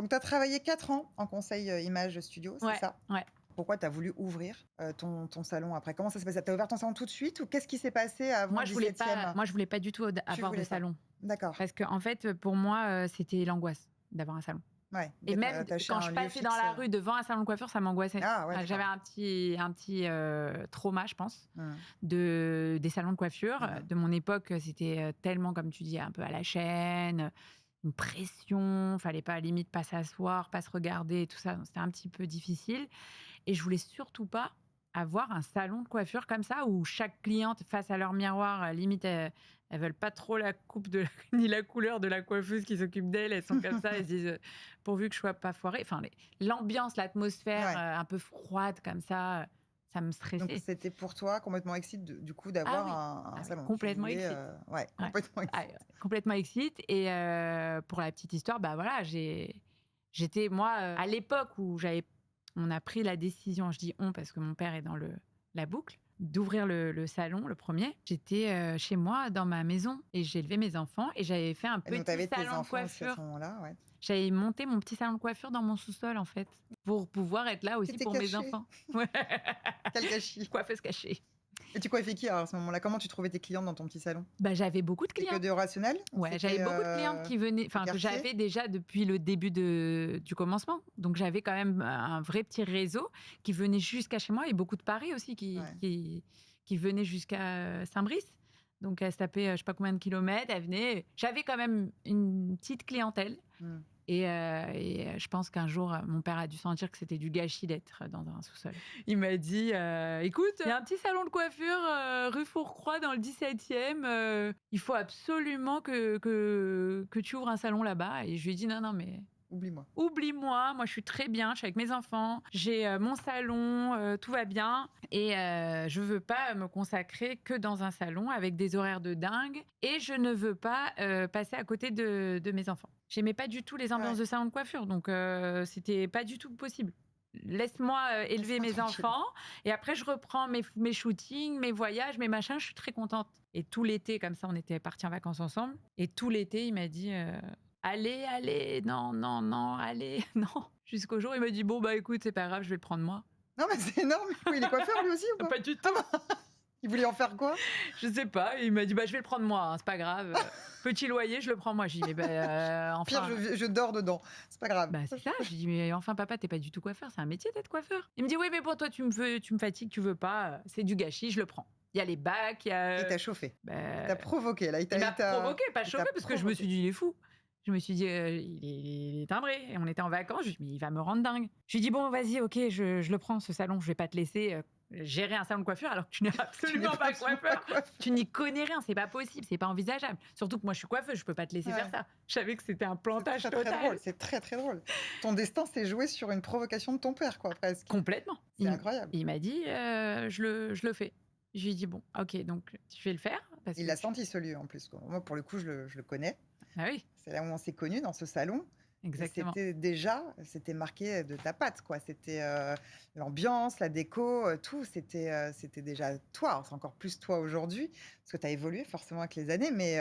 Donc, tu as travaillé 4 ans en conseil image studio, c'est ça? Ouais. Pourquoi tu as voulu ouvrir ton salon après? Comment ça s'est passé? Tu as ouvert ton salon tout de suite ou qu'est-ce qui s'est passé avant Moi, le je voulais 17e? voulais pas du tout avoir de voulais pas? salon. D'accord. Parce que, en fait, pour moi, c'était l'angoisse d'avoir un salon. Ouais, Et d'être même attaché quand à un je lieu passais dans fixe. la rue devant un salon de coiffure, ça m'angoissait. Ah ouais, J'avais d'accord. un petit trauma, je pense, Mmh. des salons de coiffure. Mmh. De mon époque, c'était tellement, comme tu dis, un peu à la chaîne, une pression, fallait pas, limite, pas s'asseoir, pas se regarder, tout ça. Donc, c'était un petit peu difficile. Et je voulais surtout pas avoir un salon de coiffure comme ça, où chaque cliente, face à leur miroir, limite, elles veulent pas trop la coupe ni la couleur de la coiffeuse qui s'occupe d'elles. Elles sont comme ça, elles se disent pourvu que je sois pas foirée. Enfin, l'ambiance, l'atmosphère Ouais. un peu froide comme ça me Donc, stressait. c'était pour toi complètement excite du coup Ah d'avoir oui. un Oui, salon. Tu complètement voulais, excite. ouais, Ouais. complètement Ah, excite. complètement excite. Et pour la petite histoire, bah voilà, j'étais moi, à l'époque où on a pris la décision, je dis on parce que mon père est dans la boucle, d'ouvrir le salon, le premier. J'étais chez moi, dans ma maison, et j'ai élevé mes enfants, et j'avais fait un Et donc, tu petit avais tes salon de enfants aussi à ce coiffure. moment-là, ouais. J'avais monté mon petit salon de coiffure dans mon sous-sol, en fait, pour pouvoir être là aussi T'étais pour mes cachée. enfants. Ouais. Quel gâchis. Coiffeuse cachée. Et tu coiffais qui alors, à ce moment-là? Comment tu trouvais tes clientes dans ton petit salon? Bah, j'avais beaucoup de C'était que clients. des rationnels? Ouais, j'avais beaucoup de clientes qui venaient, enfin, que quartier? j'avais déjà depuis le début du commencement. Donc, j'avais quand même un vrai petit réseau qui venait jusqu'à chez moi, et beaucoup de Paris aussi qui venaient jusqu'à Saint-Brice. Donc, elles se tapaient, je sais pas combien de kilomètres, elles venaient. J'avais quand même une petite clientèle. Mmh. Et je pense qu'un jour, mon père a dû sentir que c'était du gâchis d'être dans un sous-sol. Il m'a dit, écoute, il y a un petit salon de coiffure rue Fourcroy dans le 17e. Il faut absolument que tu ouvres un salon là-bas. Et je lui ai dit, non, mais Oublie-moi. oublie-moi, moi je suis très bien, je suis avec mes enfants, j'ai mon salon, tout va bien, et je veux pas me consacrer que dans un salon avec des horaires de dingue, et je ne veux pas passer à côté de mes enfants. J'aimais pas du tout les ambiances de salon de coiffure, donc c'était pas du tout possible. Laisse-moi élever mes tranquille. enfants, et après je reprends mes shootings, mes voyages, mes machins, je suis très contente. Et tout l'été, comme ça, on était partis en vacances ensemble, et tout l'été, il m'a dit... Allez, non, allez, non. Jusqu'au jour, il m'a dit, bon, bah écoute, c'est pas grave, je vais le prendre moi. Non, mais c'est énorme. Oui, il est coiffeur lui aussi ou pas? Pas du tout. Il voulait en faire quoi? Je sais pas. Il m'a dit, bah je vais le prendre moi, hein, c'est pas grave. Petit loyer, je le prends moi. J'ai dit, mais enfin. Pire, je dors dedans. C'est pas grave. Bah c'est ça. Je dis, mais enfin, papa, t'es pas du tout coiffeur, c'est un métier d'être coiffeur. Il me dit, oui, mais pour toi, tu me fatigues, tu veux pas, c'est du gâchis, je le prends. Il y a les bacs, il y a. Il t'a chauffé. Bah, Il t'a provoqué là. il m'a provoqué, pas chauffé, parce que je me suis dit, il est fou. Je me suis dit, il est timbré. Et on était en vacances, je me suis dit, mais il va me rendre dingue. Je lui ai dit, bon, vas-y, ok, je le prends, ce salon, je vais pas te laisser gérer un salon de coiffure alors que tu n'es absolument pas coiffeur. Tu n'y connais rien, c'est pas possible, c'est pas envisageable. Surtout que moi, je suis coiffeuse, je peux pas te laisser faire ça. Je savais que c'était un plantage très, total. très drôle. C'est très, très drôle. Ton destin s'est joué sur une provocation de ton père, quoi, presque. Complètement. C'est incroyable. Il m'a dit, je le fais. Je lui ai dit, bon, ok, donc je vais le faire. Il l'a senti, ce lieu, en plus, quoi. Moi, pour le coup, je le connais. Ah oui. C'est là où on s'est connus, dans ce salon. Exactement. C'était marqué de ta patte, quoi. C'était l'ambiance, la déco, tout. C'était déjà toi. Alors, c'est encore plus toi aujourd'hui, parce que tu as évolué forcément avec les années, mais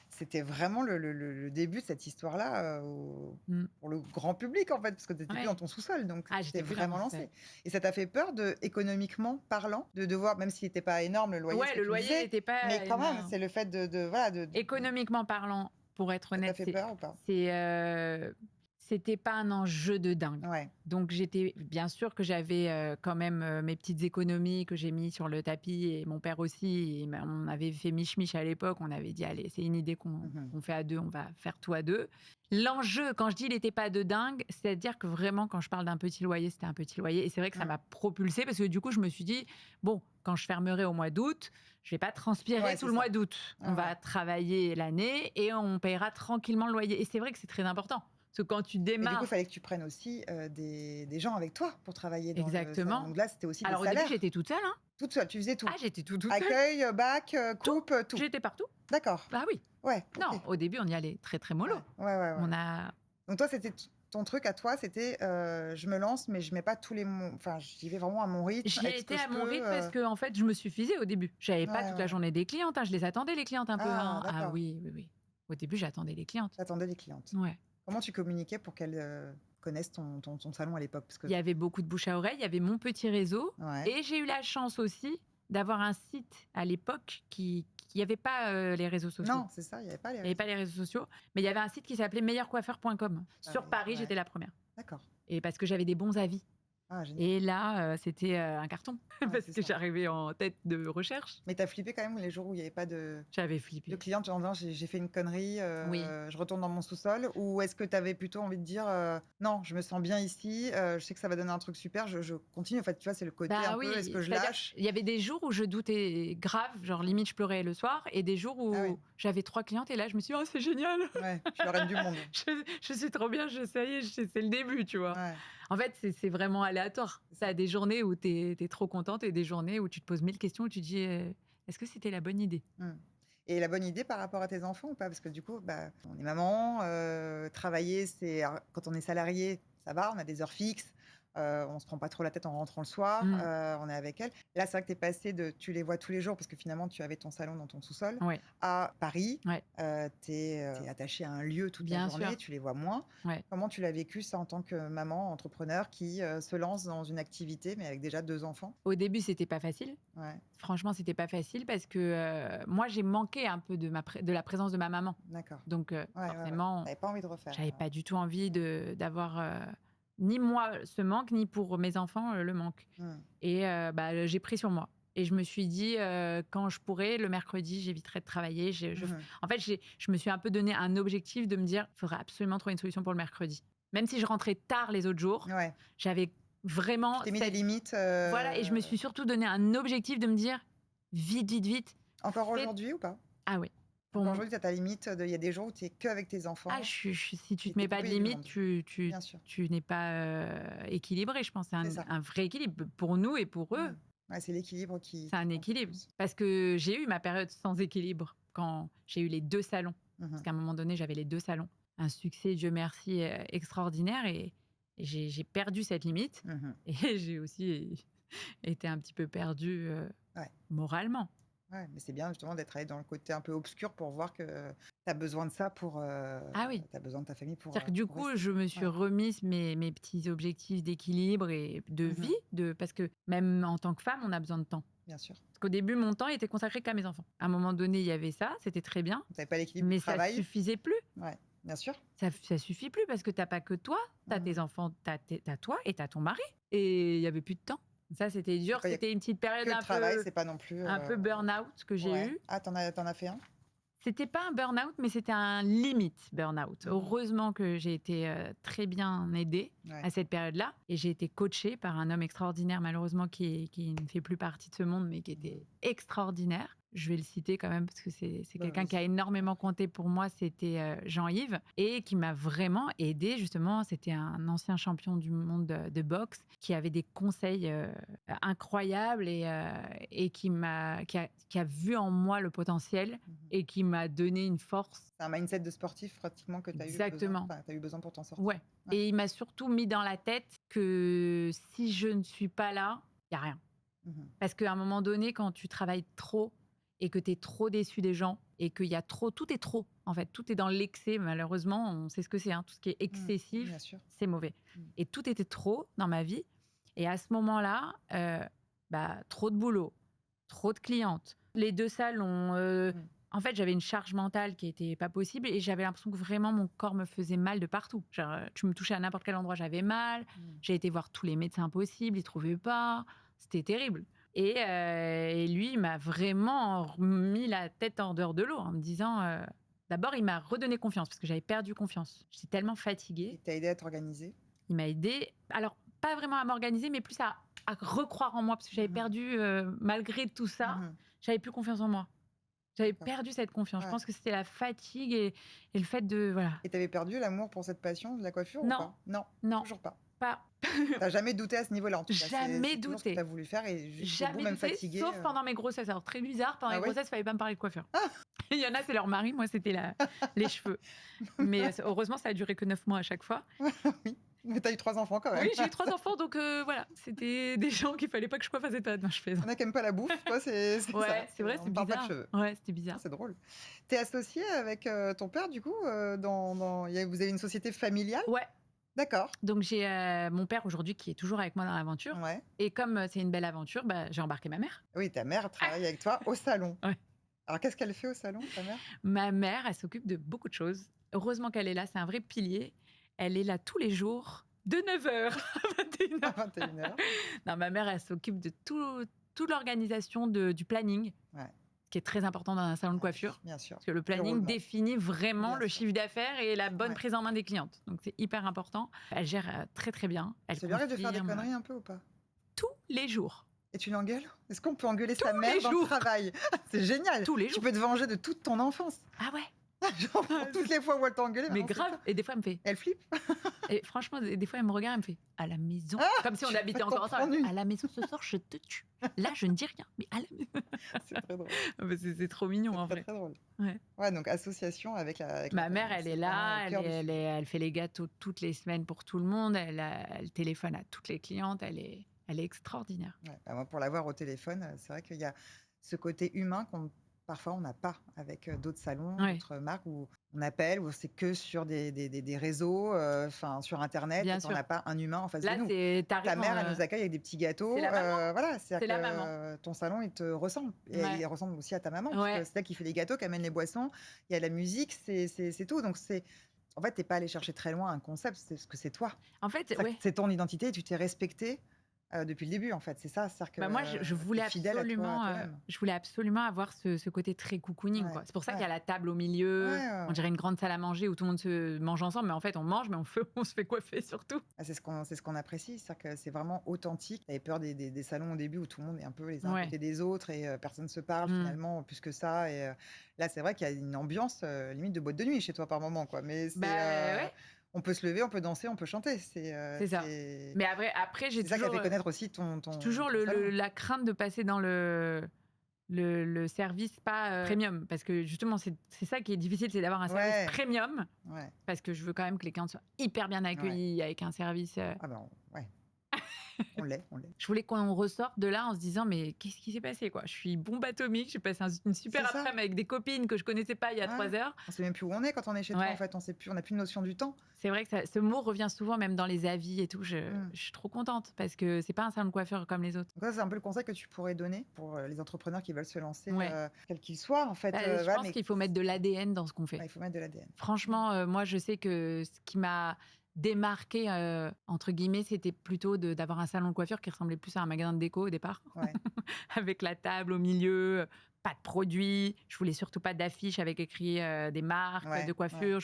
c'était vraiment le début de cette histoire-là pour le grand public, en fait, parce que tu n'étais plus dans ton sous-sol, donc c'était vraiment lancé. Et ça t'a fait peur, économiquement parlant, de devoir, même s'il n'était pas énorme, le loyer. Ouais, le loyer n'était pas. Mais quand même, c'est le fait de économiquement parlant. Pour être honnête, ça t'a fait peur ou pas? C'était pas un enjeu de dingue. Ouais. Donc j'étais bien sûr que j'avais quand même mes petites économies que j'ai mis sur le tapis, et mon père aussi. Et on avait fait mich-mich à l'époque. On avait dit allez, c'est une idée qu'on fait à deux, on va faire tout à deux. L'enjeu, quand je dis il n'était pas de dingue, c'est-à-dire que vraiment quand je parle d'un petit loyer, c'était un petit loyer. Et c'est vrai que ça m'a propulsée, parce que du coup je me suis dit bon, quand je fermerai au mois d'août, je vais pas transpirer tout le mois d'août. On va travailler l'année et on paiera tranquillement le loyer. Et c'est vrai que c'est très important. Parce que quand tu démarres... Et du coup, il fallait que tu prennes aussi des gens avec toi pour travailler dans Exactement. le... Donc là, c'était aussi des salaires. salaires. Alors au début, j'étais toute seule. Hein. Toute seule, tu faisais tout. Ah, j'étais toute seule. Accueil, bac, coupe, tout. J'étais partout. D'accord. Ah oui. Ouais. Non, au début, on y allait très, très mollo. Ouais. On a... Donc toi, c'était... Ton truc à toi, c'était je me lance, mais je mets pas tous les mots. Enfin, j'y vais vraiment à mon rythme. J'y étais à mon rythme parce que en fait, je me suffisais au début. J'avais pas toute la journée des clientes. Je les attendais, les clientes, un peu. Ah oui. Au début, j'attendais les clientes. J'attendais les clientes. Ouais. Comment tu communiquais pour qu'elles connaissent ton salon à l'époque? Parce que Il y avait beaucoup de bouche à oreille, il y avait mon petit réseau ouais. et j'ai eu la chance aussi d'avoir un site à l'époque qui y avait pas, les réseaux sociaux. Non, c'est ça, il y avait pas les Il y avait réseaux. pas les réseaux sociaux, mais il y avait un site qui s'appelait meilleurcoiffeur.com. Ah Sur oui, Paris, ouais, j'étais la première d'accord. et parce que j'avais des bons avis Ah génial. et là, c'était, un carton Ouais, parce c'est que ça. j'arrivais en tête de recherche. Mais tu as flippé quand même les jours où il y avait pas de J'avais flippé. clientes en disant: «J'ai fait une connerie, Oui. je retourne dans mon sous-sol» ou est-ce que tu avais plutôt envie de dire, «Non, je me sens bien ici, je sais que ça va donner un truc super, je continue». En fait, tu vois, c'est le côté un Bah peu: «Est-ce oui, que je c'est-à-dire, lâche?» il y avait des jours où je doutais grave, genre limite je pleurais le soir et des jours Ah oui, où j'avais 3 clientes et là je me suis dit: «Oh c'est génial! ouais, je suis la reine du monde. Je suis trop bien, ça y est, c'est le début», tu vois? Ouais, En fait, c'est vraiment aléatoire. c'est Tu ça. as des journées où tu es trop contente et des journées où tu te poses 1000 questions, où tu te dis: «Est-ce que c'était la bonne idée?» Mmh. Et la bonne idée par rapport à tes enfants ou pas? Parce que du coup, bah, on est maman, travailler, c'est alors quand on est salarié, ça va, on a des heures fixes, on se prend pas trop la tête en rentrant le soir, Mmh. on est avec elles. Là, c'est vrai que tu es passée de tu les vois tous les jours parce que finalement tu avais ton salon dans ton sous-sol, Ouais, à Paris, ouais, tu es, attachée à un lieu toute la bien journée, sûr, tu les vois moins. ouais. Comment tu l'as vécu ça en tant que maman entrepreneur qui, se lance dans une activité mais avec déjà 2 enfants? Au début, c'était pas facile. Ouais, Franchement, c'était pas facile parce que, moi, j'ai manqué un peu de la présence de ma maman. d'accord. Donc, Ouais, ouais, ouais. forcément, Tu pas envie de refaire, j'avais pas du tout envie d'avoir, ni moi ce manque, ni pour mes enfants, le manque mmh. et bah, j'ai pris sur moi et je me suis dit, «Quand je pourrai, le mercredi, j'éviterai de travailler». Mmh. En fait, je me suis un peu donné un objectif de me dire: «Il faudrait absolument trouver une solution pour le mercredi». Même si je rentrais tard les autres jours, Ouais. j'avais Tu vraiment t'es mis des cette limites, voilà et je me suis surtout donné un objectif de me dire: «Vite, vite, vite, encore fais». aujourd'hui ou pas? Ah oui, pour Encore m aujourd'hui, tu as ta limite de il y a des jours où tu es qu'avec tes ah enfants je si tu et te tu es mets pas de coupée du limite, monde? tu Bien sûr, tu n'es pas, équilibré. Je pense c'est c'est ça. un vrai équilibre pour nous et pour eux. Mmh. Ouais, c'est l'équilibre qui C'est un compte le équilibre. plus. Parce que j'ai eu ma période sans équilibre quand j'ai eu les 2 salons. Mmh Parce mh. qu'à un moment donné, j'avais les 2 salons. Un succès, Dieu merci, extraordinaire et j'ai perdu cette limite Mmh. et j'ai aussi été un petit peu perdue, Ouais, moralement. ouais, mais c'est bien justement d'être allée dans le côté un peu obscur pour voir que tu as besoin de ça pour, Ah oui. tu as besoin de ta famille C'est-à-dire que du pour coup, rester. je me suis Ouais, remise mes petits objectifs d'équilibre et de mmh mh, vie, parce que même en tant que femme, on a besoin de temps. bien sûr. Parce qu'au début, mon temps était consacré qu'à mes enfants. À un moment donné, il y avait ça, c'était très bien, Tu avais pas l'équilibre du mais ça travail? suffisait plus. Ouais, bien sûr. Ça suffit plus parce que tu as pas que toi, tu as Mmh. tes enfants, tu as toi et tu as ton mari et il y avait plus de temps. Ça, c'était Et dur, quand il y a c'était une petite période que le travail, c'est pas non plus, un peu burn-out que j'ai ouais. eue. Ah, tu en as fait un? C'était pas un burn-out, mais c'était un limite burn-out. Mmh mh. Heureusement que j'ai été, très bien aidée Ouais. à cette période-là et j'ai été coachée par un homme extraordinaire malheureusement qui ne fait plus partie de ce monde, mais qui Mmh. était extraordinaire. Je vais le citer quand même parce que c'est Bah, quelqu'un qui a vas-y. énormément compté pour moi, c'était, Jean-Yves et qui m'a vraiment aidée justement. C'était un ancien champion du monde de boxe qui avait des conseils, incroyables et qui a vu en moi le potentiel Mmh mh. et qui m'a donné une force. C'est un mindset de sportif pratiquement que tu as eu besoin, Exactement, enfin, tu as eu besoin pour t'en sortir. ouais Ouais. et il m'a surtout mis dans la tête que si je ne suis pas là, il y a rien. Mmh mh. Parce qu'à un moment donné, quand tu travailles trop et que tu es trop déçu des gens et qu'il y a trop tout est trop, en fait, tout est dans l'excès. Malheureusement, on sait ce que c'est, hein, tout ce qui est Mmh. Bien excessif, sûr. c'est mauvais Mmh. et tout était trop dans ma vie et à ce moment-là, bah, trop de boulot, trop de clientes, les 2 salons, Mmh. en fait, j'avais une charge mentale qui était pas possible et j'avais l'impression que vraiment mon corps me faisait mal de partout. Genre, tu me touchais à n'importe quel endroit, j'avais mal. Mmh. J'ai été voir tous les médecins possibles, ils trouvaient pas. C'était terrible et lui, il m'a vraiment remis la tête en dehors de l'eau en me disant, d'abord, il m'a redonné confiance parce que j'avais perdu confiance. J'étais tellement fatiguée. Il t'a aidé à t'organiser? Il m'a aidée, alors pas vraiment à m'organiser, mais plus à recroire en moi parce que j'avais Mmh mh. perdu, malgré tout ça, Mmh mh. j'avais plus confiance en moi. J'avais D'accord. perdu cette confiance. Je Ouais. pense que c'était la fatigue et le fait de voilà. Et tu avais perdu l'amour pour cette passion de la coiffure ou Non, pas? Non, non, toujours pas. pas Tu as jamais douté à ce niveau-là en tout cas? jamais C'est toujours ce que tu as douté. voulu faire et jusqu'au bout, Jamais même douté, fatiguée, sauf pendant mes grossesses. Alors très bizarre, pendant ah les oui? grossesses, il fallait pas me parler de coiffure. Ah! Il y en a, c'est leur mari, moi c'était la les cheveux. Mais heureusement, ça a duré que 9 mois à chaque fois. Oui. Mais tu as eu 3 enfants quand même. Oui, j'ai eu 3 enfants, donc voilà, c'était des gens qu'il fallait pas que je coiffe à cette période. Non, je plaisante. Il y en a qui aiment pas la bouffe, toi, c'est ça. Ouais, c'est vrai, On c'est ne parle pas de bizarre. cheveux. Ouais, c'était Ah, bizarre. c'est drôle. Tu es associée avec, ton père du coup, vous avez une société familiale? Ouais, D'accord. donc j'ai mon père aujourd'hui qui est toujours avec moi dans l'aventure. Ouais. Et comme c'est une belle aventure, bah, j'ai embarqué ma mère. Oui, ta mère travaille avec toi au salon. Ouais. Alors qu'est-ce qu'elle fait au salon, ta mère? Ma mère, elle s'occupe de beaucoup de choses. Heureusement qu'elle est là, c'est un vrai pilier. Elle est là tous les jours, de 9h à 21h. À 21h. Non, ma mère, elle s'occupe de toute l'organisation du planning, Ouais. qui est très important dans un salon de coiffure. Bien sûr. Parce que le planning roulement. définit vraiment Bien le sûr. chiffre d'affaires et la bonne Ouais. prise en main des clientes. Donc c'est hyper important. Elle gère très très bien. Elle Ça lui arrive de faire des confirme conneries un peu ou pas? tous les jours. Et tu l'engueules? Est-ce qu'on peut engueuler sa mère les dans le jours. travail? C'est génial! Tous les Tu jours. peux te venger de toute ton enfance. Ah ouais, Genre, toutes les fois où elle t'a engueulé, mais maintenant, c'est grave. toi. Et des fois, elle me fait. Elle flippe. Et franchement, des fois, elle me regarde, elle me fait à la maison. Comme si on tu habitait vas encore t'en ensemble. prendre une. À la maison ce soir, je te tue. Là, je ne dis rien. Mais à la maison. C'est très drôle. C'est trop mignon en C'est vrai. très drôle. Ouais. Ouais, donc association avec la Ma mère, famille, elle c'est est vraiment là, au elle, cœur du elle, sujet. elle fait les gâteaux toutes les semaines pour tout le monde, elle téléphone à toutes les clientes, elle est extraordinaire. Ouais, bah, moi, pour l'avoir au téléphone, c'est vrai qu'il y a ce côté humain parfois on n'a pas avec d'autres salons, Ouais. d'autres marques où on appelle, où c'est que sur des réseaux, enfin sur Internet, Bien et qu'on sûr. n'a pas un humain en face Là, de nous. t'arrives Ta mère, elle nous accueille avec des petits gâteaux. c'est la maman. Voilà, C'est la maman. que ton salon, il te ressemble. Et Ouais. il ressemble aussi à ta maman, Ouais. puisque c'est elle qui fait les gâteaux, qui amène les boissons. Il y a la musique, c'est tout. Donc, en fait, tu n'es pas allé chercher très loin un concept, c'est ce que c'est toi. En fait, ouais. C'est ton identité et tu t'es respecté depuis le début, en fait. C'est ça, c'est-à-dire que Bah moi, je voulais t'es fidèle à absolument, toi-même. je voulais absolument avoir ce côté très cocooning, Ouais, quoi. C'est pour ça ouais. qu'il y a la table au milieu. Ouais, ouais, On ouais. dirait une grande salle à manger où tout le monde se mange ensemble, mais en fait, on mange, mais on se fait coiffer surtout. Ah, c'est ce qu'on apprécie, c'est-à-dire que c'est vraiment authentique. Tu avais peur des salons au début où tout le monde est un peu les uns à Ouais. côté des autres et personne ne se parle Mm. finalement, plus que ça. Et là, c'est vrai qu'il y a une ambiance limite de boîte de nuit chez toi par moment, quoi. Mais Bah ouais, on peut se lever, on peut danser, on peut chanter. c'est ça. C'est Mais après, j'ai c'est ça qui a toujours, fait connaître aussi ton toujours salon. la crainte de passer dans le service pas premium, parce que justement, c'est ça qui est difficile, c'est d'avoir un service Ouais. premium, Ouais. parce que je veux quand même que les clients soient hyper bien accueillis avec un service. Ah ben, ouais. On l'est. Je voulais qu'on ressorte de là en se disant mais qu'est-ce qui s'est passé quoi? Je suis bombe atomique, j'ai passé une super C'est ça. après-midi avec des copines que je connaissais pas il y a Ouais. 3 heures. On sait même plus où on est quand on est chez toi, Ouais. en fait. On n'a plus de notion du temps. C'est vrai que ce mot revient souvent même dans les avis et tout. Je suis trop contente parce que c'est pas un salon de coiffeur comme les autres. Donc ça, c'est un peu le conseil que tu pourrais donner pour les entrepreneurs qui veulent se lancer, Ouais. Quels qu'ils soient, en fait. Je voilà, pense mais qu'il faut mettre de l'ADN dans ce qu'on fait. il faut mettre de l'ADN. Franchement, moi je sais que ce qui m'a démarqué entre guillemets, c'était plutôt d'avoir un salon de coiffure qui ressemblait plus à un magasin de déco au départ, Ouais. avec la table au milieu, pas de produits. Je voulais surtout pas d'affiches avec écrit des marques Ouais, de coiffure.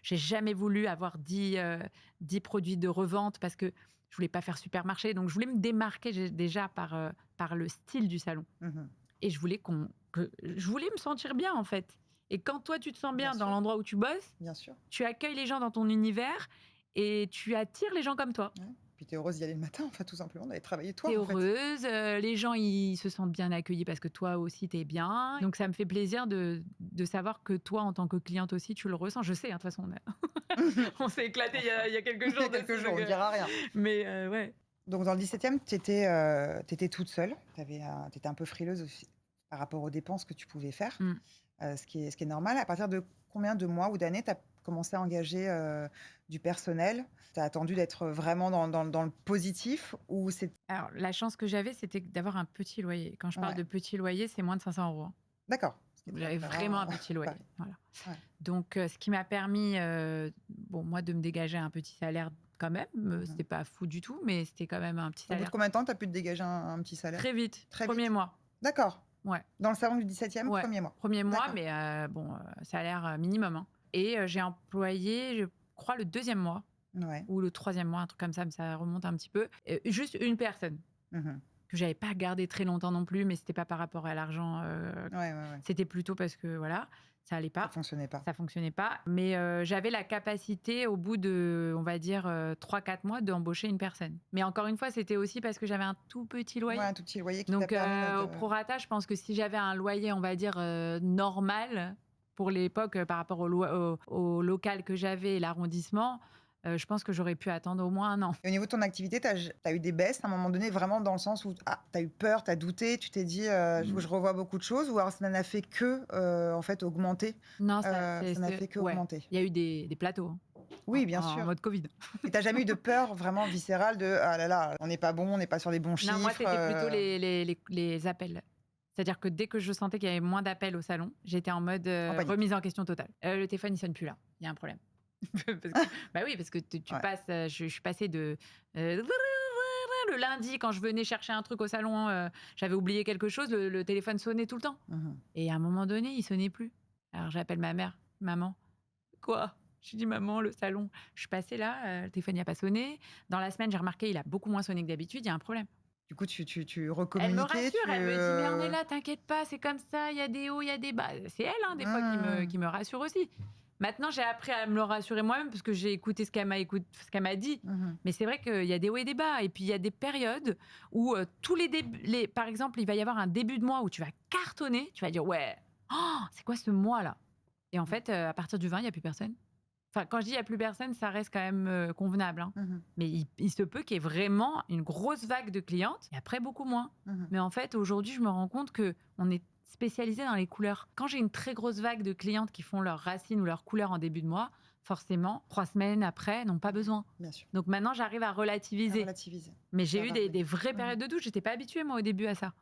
J'ai jamais voulu avoir 10 produits de revente parce que je voulais pas faire supermarché. Donc je voulais me démarquer déjà par le style du salon. Mhm. Et je voulais je voulais me sentir bien en fait. Et quand toi tu te sens bien Bien dans sûr. l'endroit où tu bosses, Bien sûr. tu accueilles les gens dans ton univers et tu attires les gens comme toi. Ouais. Puis tu es heureuse d'y aller le matin, en fait, tout simplement, d'aller travailler toi. T'es en fait. heureuse, les gens ils se sentent bien accueillis parce que toi aussi t'es bien. Donc ça me fait plaisir de savoir que toi en tant que cliente aussi tu le ressens. Je sais, hein, de toute façon on s'est éclaté il y a quelques jours. Il y a quelques jours, on ne dira rien. Mais ouais. Donc dans le 17e, tu étais toute seule. Tu étais un peu frileuse aussi par rapport aux dépenses que tu pouvais faire, ce qui est normal. À partir de combien de mois ou d'années tu as commencé à engager du personnel? Tu as attendu d'être vraiment dans le positif ou c'est... Alors la chance que j'avais c'était d'avoir un petit loyer. Quand je parle Ouais. de petit loyer, c'est moins de 500 €. D'accord. J'avais vraiment un petit loyer. Pareil. Voilà. Ouais. Donc, ce qui m'a permis, moi, de me dégager un petit salaire quand même. C'était pas fou du tout, mais c'était quand même un petit Au bout de salaire. combien de temps tu as pu te dégager un petit salaire? Très vite, Très premier vite. mois. D'accord. Ouais. Dans le salon du 17e, Ouais. premier mois. Premier mois, D'accord. mais salaire minimum. Hein. Et j'ai employé, je crois, le deuxième mois Ouais. ou le troisième mois, un truc comme ça, mais ça remonte un petit peu. Juste une personne Mhm. que j'avais pas gardée très longtemps non plus, mais c'était pas par rapport à l'argent. Ouais. C'était plutôt parce que voilà, ça allait pas. Ça fonctionnait pas. Ça fonctionnait pas. Mais j'avais la capacité, au bout de, on va dire, 3-4 mois, d'embaucher une personne. Mais encore une fois, c'était aussi parce que j'avais un tout petit loyer. Ouais, un tout petit loyer qui t'a Donc, permis au prorata, je pense que si j'avais un loyer, on va dire, normal, pour l'époque, par rapport au local que j'avais et l'arrondissement, je pense que j'aurais pu attendre au moins 1 an. Et au niveau de ton activité, tu as eu des baisses à un moment donné, vraiment dans le sens où, tu as eu peur, tu as douté, tu t'es dit: je revois beaucoup de choses» ou alors ça n'a fait que, en fait augmenter? Non, Ça n'a fait que ouais, augmenter? il y a eu des plateaux, hein, Oui, bien en sûr. mode Covid. Et tu as jamais eu de peur vraiment viscérale de: «Ah là là, on n'est pas bon, on n'est pas sur les bons Non, moi, chiffres», c'était plutôt les appels. C'est-à-dire que dès que je sentais qu'il y avait moins d'appels au salon, j'étais en mode, en panique? remise en question totale. «Le téléphone, il sonne plus là, il y a un problème». Parce que bah oui, parce que tu Ouais. passes, je suis passée de, le lundi quand je venais chercher un truc au salon, j'avais oublié quelque chose, le téléphone sonnait tout le temps Mmh. et à un moment donné, il sonnait plus. Alors j'appelle ma mère: «Maman». «Quoi?» Je lui dis: «Maman, le salon, je suis passée là, le téléphone il a pas sonné. Dans la semaine, j'ai remarqué, il a beaucoup moins sonné que d'habitude, il y a un problème». Du coup, tu Elle me recommuniquais, rassure, elle me dit: «Mais on est là, t'inquiète pas, c'est comme ça, il y a des hauts, il y a des bas». C'est elle, hein, des fois Mmh. qui me rassure aussi. Maintenant, j'ai appris à me le rassurer moi-même parce que j'ai écouté ce qu'elle m'a dit. Mmh. Mais c'est vrai qu'il y a des hauts et des bas et puis il y a des périodes où, tous les débuts par exemple, il va y avoir un début de mois où tu vas cartonner, tu vas dire: «Ouais, oh, c'est quoi ce mois-là?» Et en fait, à partir du 20, il y a plus personne. Enfin, quand je dis: «Il y a plus personne», ça reste quand même, convenable, hein. Mmh. Mais il se peut qu'il y ait vraiment une grosse vague de clientes et après beaucoup moins. Mmh. Mais en fait, aujourd'hui, je me rends compte qu'on est spécialisé dans les couleurs. Quand j'ai une très grosse vague de clientes qui font leurs racines ou leurs couleurs en début de mois, forcément, 3 semaines après, n'ont pas besoin. Bien sûr, Donc maintenant, j'arrive à à relativiser. relativiser. Mais Ça j'ai eu va, des oui. vraies Mmh. périodes de doute. J'étais pas habituée, moi, au début à ça.